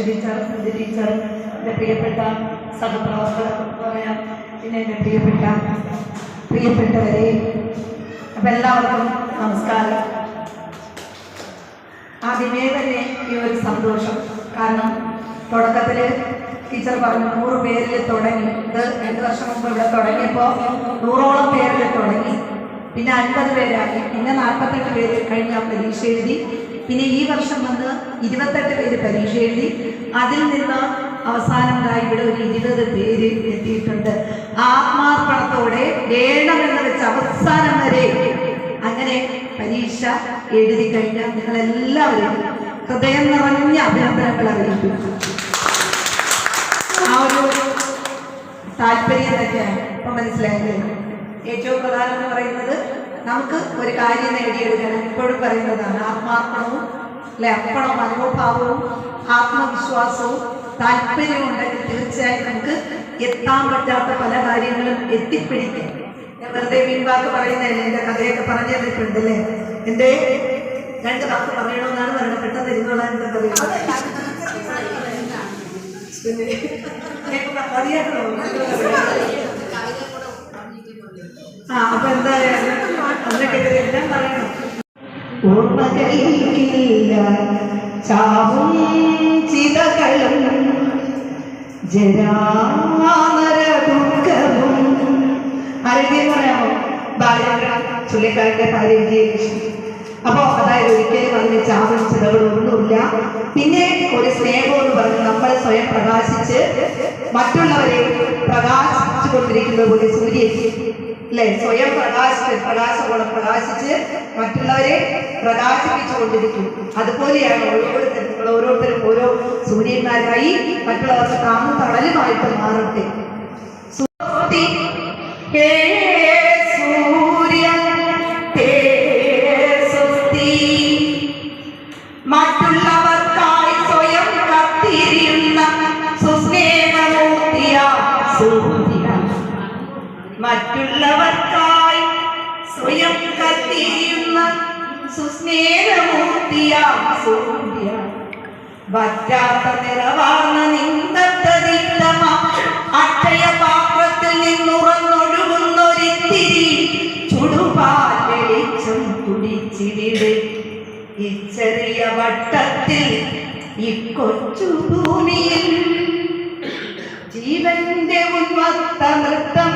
Teacher, എൻ്റെ teacher, എൻ്റെ പ്രിയപ്പെട്ട സഹപ്രവർത്തകർ പറയാം, പിന്നെ എൻ്റെ പ്രിയപ്പെട്ടവരെ, അപ്പം എല്ലാവർക്കും നമസ്കാരം. ആദ്യമേ തന്നെ ഈ ഒരു സന്തോഷം, കാരണം തുടക്കത്തിൽ ടീച്ചർ പറഞ്ഞു 100 പേരിൽ തുടങ്ങി. ഇത് 2 വർഷം മുമ്പ് ഇവിടെ തുടങ്ങിയപ്പോൾ 100ഓളം പേരിൽ തുടങ്ങി, പിന്നെ 50 പേരാക്കി, പിന്നെ 48 പേര് കഴിഞ്ഞ പരീക്ഷ എഴുതി, പിന്നെ ഈ വർഷം വന്ന് 28 പേര് പരീക്ഷ എഴുതി. അതിൽ നിന്ന് അവസാനമായി ഇവിടെ ഒരു 20 പേര് എത്തിയിട്ടുണ്ട്. ആത്മാർപ്പണത്തോടെ വേണമെന്ന് വെച്ച് അവസാനം വരെ അങ്ങനെ പരീക്ഷ എഴുതി കഴിഞ്ഞാൽ നിങ്ങളെല്ലാവരും ഹൃദയം നിറഞ്ഞ അഭിനന്ദനങ്ങൾ അറിയിക്കും. ആ ഒരു താല്പര്യം തന്നെയാണ് ഇപ്പം മനസ്സിലായത്. ഏറ്റവും പ്രധാനം എന്ന് പറയുന്നത് നമുക്ക് ഒരു കാര്യം നേടിയെടുക്കണം. എപ്പോഴും പറയുന്നതാണ് ആത്മാർപ്പണവും അർപ്പണവും മനോഭാവവും ആത്മവിശ്വാസവും താല്പര്യവും ഉണ്ടെങ്കിൽ തീർച്ചയായും നമുക്ക് എത്താൻ പറ്റാത്ത പല കാര്യങ്ങളും എത്തിപ്പിടിക്കും. ഞാൻ വെറുതെ വീൺവാക്ക് പറയുന്നതല്ലേ, എൻ്റെ കഥയൊക്കെ പറഞ്ഞു തന്നിട്ടുണ്ടല്ലേ. എൻ്റെ 2 വാക്ക് പറയണമെന്നാണ് പറയുന്നത്, പെട്ടെന്ന് ഇരുന്നോളാൻ എന്താ പറയുന്നത്. അപ്പൊ എന്തായാലും അതിനെക്കെതിരെ എല്ലാം പറയണം. ഓർമ്മകളില്ല ചാവും ചിതകളും ജരാമര ദുഃഖവും. ആരോഗ്യം പറയാമോ? ബാലചന്ദ്ര ചുള്ളിക്കാരൻ്റെ ഭാര്യ വിജയലക്ഷ്മി. അപ്പോൾ അതായത് ഒരിക്കലും അതിന് ചാവും ചിതകളൊന്നുമില്ല. പിന്നെ ഒരു സ്നേഹം എന്ന് പറഞ്ഞ് നമ്മൾ സ്വയം പ്രകാശിച്ച് മറ്റുള്ളവരെ പ്രകാശിച്ചു കൊണ്ടിരിക്കുന്നത് പോലെ സൂര്യൻ അല്ലെ, സ്വയം പ്രകാശകോളം പ്രകാശിച്ച് മറ്റുള്ളവരെ പ്രകാശിപ്പിച്ചു കൊണ്ടിരിക്കും. അതുപോലെയാണ് ഓരോരുത്തരും ഓരോ സൂര്യന്മാരായി മറ്റുള്ളവർക്ക് താങ്ങും തണലുമായിട്ട് മാറട്ടെ. മറ്റുള്ളവർക്കായി സ്വയം കത്തിരിയുന്ന സുസ്നേഹമൂർത്തിയ സൂര്യ, മറ്റുള്ളവർക്കായി സ്വയം കത്തിരിയുന്ന സുസ്നേഹമൂർത്തിയ സൂര്യ, വറ്റാത്ത നിറവാർന്ന നിന്തത്തതിത്തമ അക്ഷയ പാത്രത്തിൽ നിന്നുറന്നൊഴുകുന്നൊരിത്തിരി ചുടുപാൽ വെളിച്ചം കുടിച്ചിവിടെ ഈ ചെറിയ വട്ടത്തിൽ ഈ കൊച്ചു ഭൂമിയിൽ ജീവന്റെ ഉന്മത്ത നൃത്തം